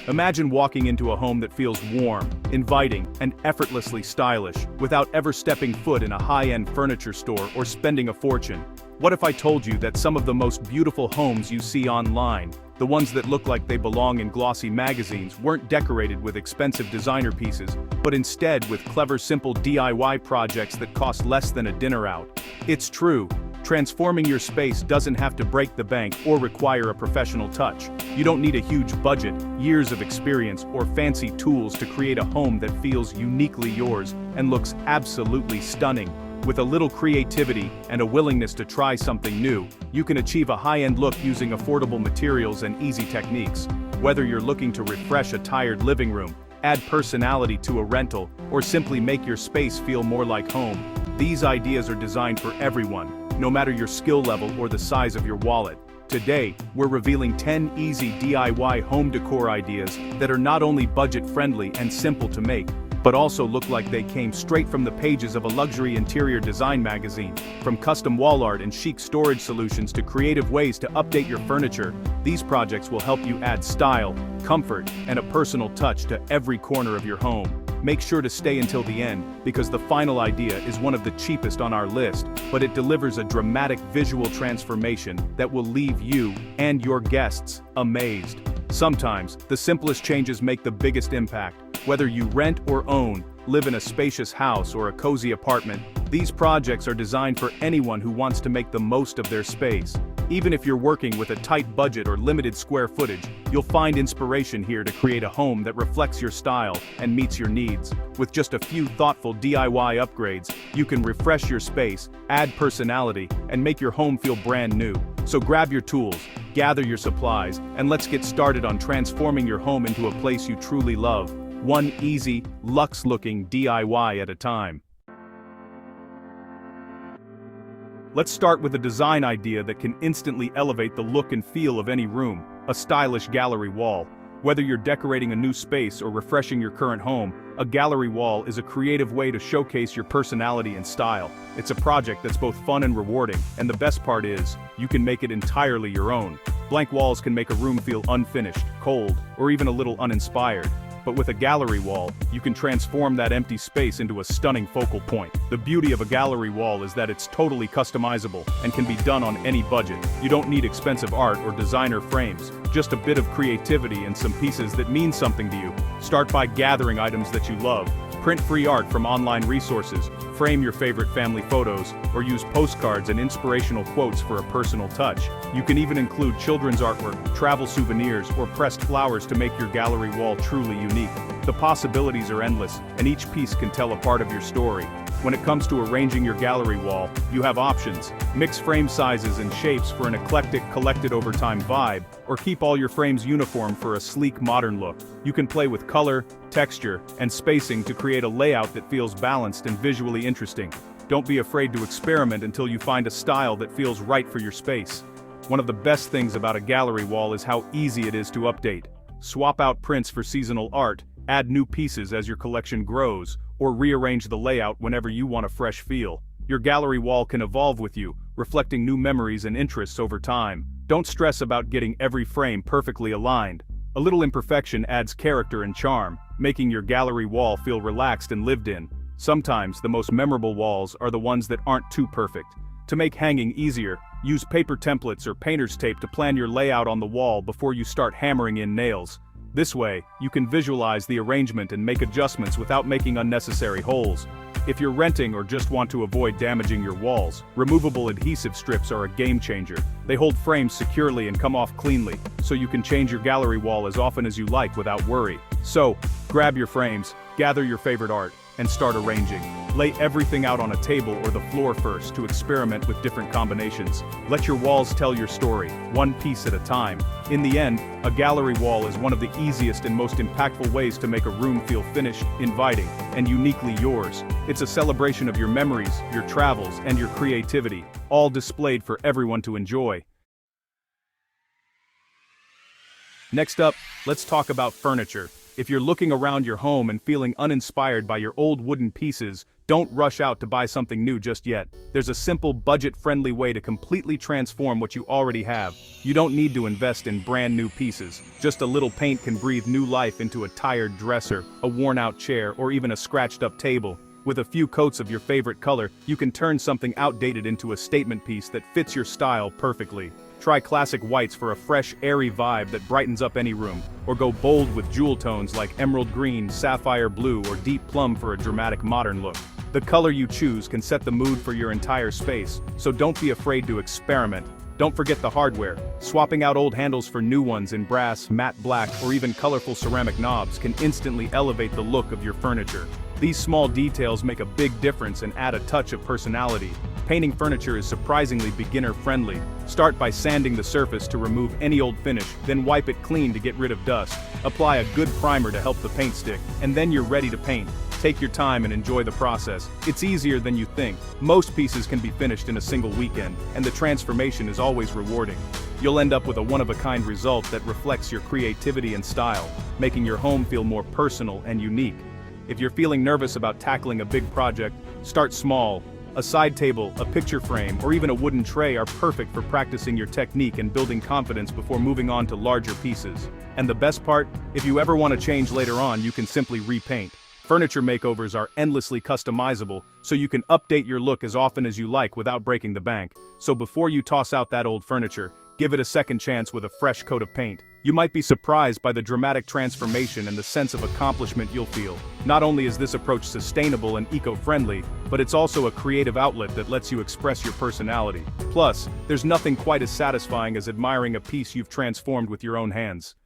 Imagine walking into a home that feels warm, inviting, and effortlessly stylish, without ever stepping foot in a high-end furniture store or spending a fortune. What if I told you that some of the most beautiful homes you see online, the ones that look like they belong in glossy magazines, weren't decorated with expensive designer pieces, but instead with clever, simple DIY projects that cost less than a dinner out? It's true. Transforming your space doesn't have to break the bank or require a professional touch. You don't need a huge budget, years of experience, or fancy tools to create a home that feels uniquely yours and looks absolutely stunning. With a little creativity and a willingness to try something new, you can achieve a high-end look using affordable materials and easy techniques. Whether you're looking to refresh a tired living room, add personality to a rental, or simply make your space feel more like home, these ideas are designed for everyone, no matter your skill level or the size of your wallet. Today, we're revealing 10 easy DIY home decor ideas that are not only budget-friendly and simple to make, but also look like they came straight from the pages of a luxury interior design magazine. From custom wall art and chic storage solutions to creative ways to update your furniture, these projects will help you add style, comfort, and a personal touch to every corner of your home. Make sure to stay until the end, because the final idea is one of the cheapest on our list, but it delivers a dramatic visual transformation that will leave you and your guests amazed. Sometimes, the simplest changes make the biggest impact. Whether you rent or own, live in a spacious house or a cozy apartment, these projects are designed for anyone who wants to make the most of their space. Even if you're working with a tight budget or limited square footage, you'll find inspiration here to create a home that reflects your style and meets your needs. With just a few thoughtful DIY upgrades, you can refresh your space, add personality, and make your home feel brand new. So grab your tools, gather your supplies, and let's get started on transforming your home into a place you truly love. One easy, luxe-looking DIY at a time. Let's start with a design idea that can instantly elevate the look and feel of any room: a stylish gallery wall. Whether you're decorating a new space or refreshing your current home, a gallery wall is a creative way to showcase your personality and style. It's a project that's both fun and rewarding, and the best part is, you can make it entirely your own. Blank walls can make a room feel unfinished, cold, or even a little uninspired. But with a gallery wall, you can transform that empty space into a stunning focal point. The beauty of a gallery wall is that it's totally customizable and can be done on any budget. You don't need expensive art or designer frames, just a bit of creativity and some pieces that mean something to you. Start by gathering items that you love. Print free art from online resources, frame your favorite family photos, or use postcards and inspirational quotes for a personal touch. You can even include children's artwork, travel souvenirs, or pressed flowers to make your gallery wall truly unique. The possibilities are endless, and each piece can tell a part of your story. When it comes to arranging your gallery wall, you have options. Mix frame sizes and shapes for an eclectic, collected-over-time vibe, or keep all your frames uniform for a sleek, modern look. You can play with color, texture, and spacing to create a layout that feels balanced and visually interesting. Don't be afraid to experiment until you find a style that feels right for your space. One of the best things about a gallery wall is how easy it is to update. Swap out prints for seasonal art, add new pieces as your collection grows, or rearrange the layout whenever you want a fresh feel. Your gallery wall can evolve with you, reflecting new memories and interests over time. Don't stress about getting every frame perfectly aligned. A little imperfection adds character and charm, making your gallery wall feel relaxed and lived in. Sometimes the most memorable walls are the ones that aren't too perfect. To make hanging easier, use paper templates or painter's tape to plan your layout on the wall before you start hammering in nails. This way, you can visualize the arrangement and make adjustments without making unnecessary holes. If you're renting or just want to avoid damaging your walls, removable adhesive strips are a game changer. They hold frames securely and come off cleanly, so you can change your gallery wall as often as you like without worry. So, grab your frames, gather your favorite art, and start arranging. Lay everything out on a table or the floor first to experiment with different combinations. Let your walls tell your story, one piece at a time. In the end, a gallery wall is one of the easiest and most impactful ways to make a room feel finished, inviting, and uniquely yours. It's a celebration of your memories, your travels, and your creativity, all displayed for everyone to enjoy. Next up, let's talk about furniture. If you're looking around your home and feeling uninspired by your old wooden pieces, Don't rush out to buy something new just yet. There's a simple, budget-friendly way to completely transform what you already have. You don't need to invest in brand new pieces. Just a little paint can breathe new life into a tired dresser, a worn-out chair, or even a scratched-up table. With a few coats of your favorite color, you can turn something outdated into a statement piece that fits your style perfectly. Try classic whites for a fresh, airy vibe that brightens up any room, or go bold with jewel tones like emerald green, sapphire blue, or deep plum for a dramatic modern look. The color you choose can set the mood for your entire space, so don't be afraid to experiment. Don't forget the hardware. Swapping out old handles for new ones in brass, matte black, or even colorful ceramic knobs can instantly elevate the look of your furniture. These small details make a big difference and add a touch of personality. Painting furniture is surprisingly beginner-friendly. Start by sanding the surface to remove any old finish, then wipe it clean to get rid of dust. Apply a good primer to help the paint stick, and then you're ready to paint. Take your time and enjoy the process. It's easier than you think. Most pieces can be finished in a single weekend, and the transformation is always rewarding. You'll end up with a one-of-a-kind result that reflects your creativity and style, making your home feel more personal and unique. If you're feeling nervous about tackling a big project, start small. A side table, a picture frame, or even a wooden tray are perfect for practicing your technique and building confidence before moving on to larger pieces. And the best part, if you ever want to change later on, you can simply repaint. Furniture makeovers are endlessly customizable, so you can update your look as often as you like without breaking the bank. So before you toss out that old furniture, give it a second chance with a fresh coat of paint. You might be surprised by the dramatic transformation and the sense of accomplishment you'll feel. Not only is this approach sustainable and eco-friendly, but it's also a creative outlet that lets you express your personality. Plus, there's nothing quite as satisfying as admiring a piece you've transformed with your own hands.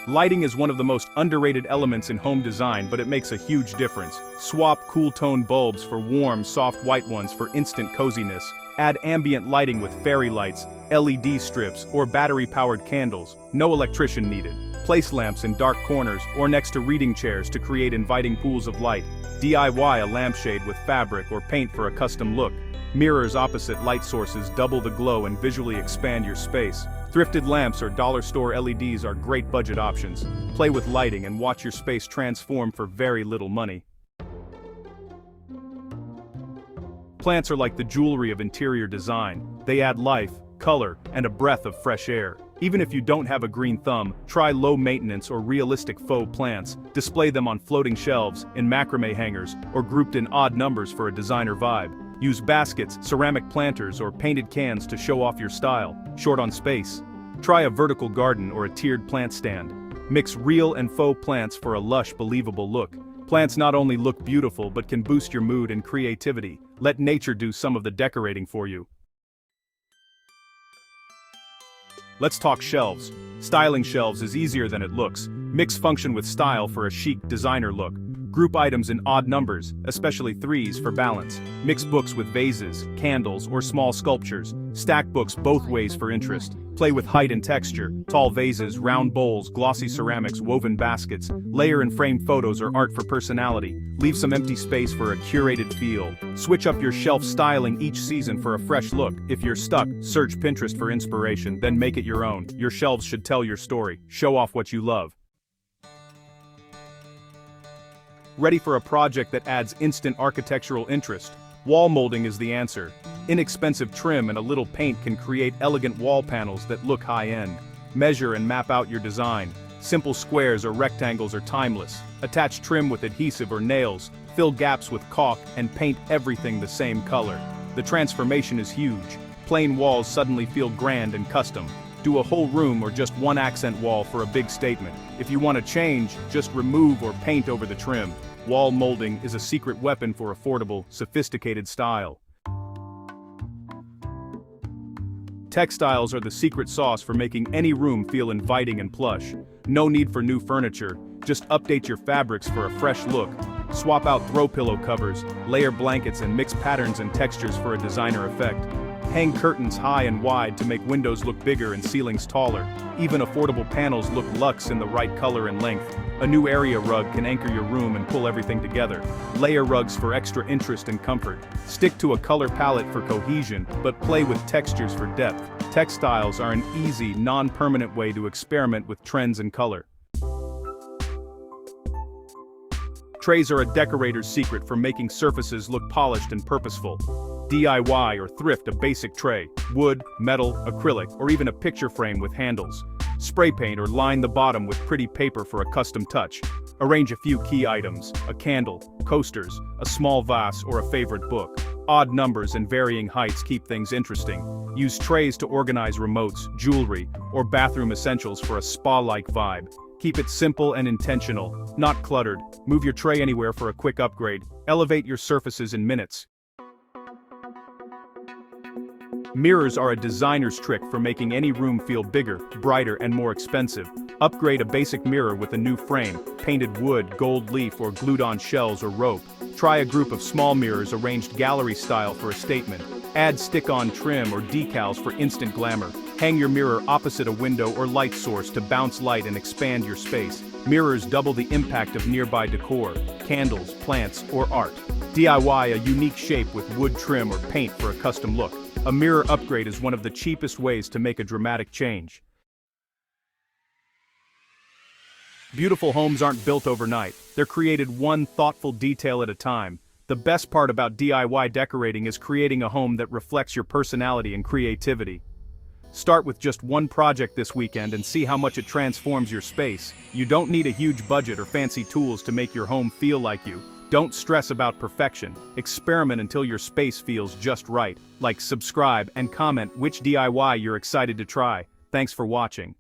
Lighting is one of the most underrated elements in home design, but it makes a huge difference. Swap cool-tone bulbs for warm, soft white ones for instant coziness. Add ambient lighting with fairy lights, LED strips, or battery-powered candles. No electrician needed. Place lamps in dark corners or next to reading chairs to create inviting pools of light. DIY a lampshade with fabric or paint for a custom look. Mirrors opposite light sources double the glow and visually expand your space. Thrifted lamps or dollar store LEDs are great budget options. Play with lighting and watch your space transform for very little money. Plants are like the jewelry of interior design. They add life, color, and a breath of fresh air. Even if you don't have a green thumb, try low-maintenance or realistic faux plants. Display them on floating shelves, in macrame hangers, or grouped in odd numbers for a designer vibe. Use baskets, ceramic planters, or painted cans to show off your style. Short on space? Try a vertical garden or a tiered plant stand. Mix real and faux plants for a lush, believable look. Plants not only look beautiful but can boost your mood and creativity. Let nature do some of the decorating for you. Let's talk shelves. Styling shelves is easier than it looks. Mix function with style for a chic designer look. Group items in odd numbers, especially threes, for balance. Mix books with vases, candles, or small sculptures. Stack books both ways for interest. Play with height and texture. Tall vases, round bowls, glossy ceramics, woven baskets. Layer and frame photos or art for personality. Leave some empty space for a curated feel. Switch up your shelf styling each season for a fresh look. If you're stuck, search Pinterest for inspiration, then make it your own. Your shelves should tell your story. Show off what you love. Ready for a project that adds instant architectural interest? Wall molding is the answer. Inexpensive trim and a little paint can create elegant wall panels that look high-end. Measure and map out your design. Simple squares or rectangles are timeless. Attach trim with adhesive or nails. Fill gaps with caulk and paint everything the same color. The transformation is huge. Plain walls suddenly feel grand and custom. Do a whole room or just one accent wall for a big statement. If you want to change, just remove or paint over the trim. Wall molding is a secret weapon for affordable, sophisticated style. Textiles are the secret sauce for making any room feel inviting and plush. No need for new furniture, just update your fabrics for a fresh look. Swap out throw pillow covers, layer blankets and mix patterns and textures for a designer effect. Hang curtains high and wide to make windows look bigger and ceilings taller. Even affordable panels look luxe in the right color and length. A new area rug can anchor your room and pull everything together. Layer rugs for extra interest and comfort. Stick to a color palette for cohesion, but play with textures for depth. Textiles are an easy, non-permanent way to experiment with trends and color. Trays are a decorator's secret for making surfaces look polished and purposeful. DIY or thrift a basic tray, wood, metal, acrylic, or even a picture frame with handles. Spray paint or line the bottom with pretty paper for a custom touch. Arrange a few key items, a candle, coasters, a small vase, or a favorite book. Odd numbers and varying heights keep things interesting. Use trays to organize remotes, jewelry, or bathroom essentials for a spa-like vibe. Keep it simple and intentional, not cluttered. Move your tray anywhere for a quick upgrade. Elevate your surfaces in minutes. Mirrors are a designer's trick for making any room feel bigger, brighter, and more expensive. Upgrade a basic mirror with a new frame, painted wood, gold leaf, or glued-on shells or rope. Try a group of small mirrors arranged gallery style for a statement. Add stick-on trim or decals for instant glamour. Hang your mirror opposite a window or light source to bounce light and expand your space. Mirrors double the impact of nearby decor, candles, plants, or art. DIY a unique shape with wood trim or paint for a custom look. A mirror upgrade is one of the cheapest ways to make a dramatic change. Beautiful homes aren't built overnight. They're created one thoughtful detail at a time. The best part about DIY decorating is creating a home that reflects your personality and creativity. Start with just one project this weekend and see how much it transforms your space. You don't need a huge budget or fancy tools to make your home feel like you. Don't stress about perfection. Experiment until your space feels just right. Like, subscribe, and comment which DIY you're excited to try. Thanks for watching.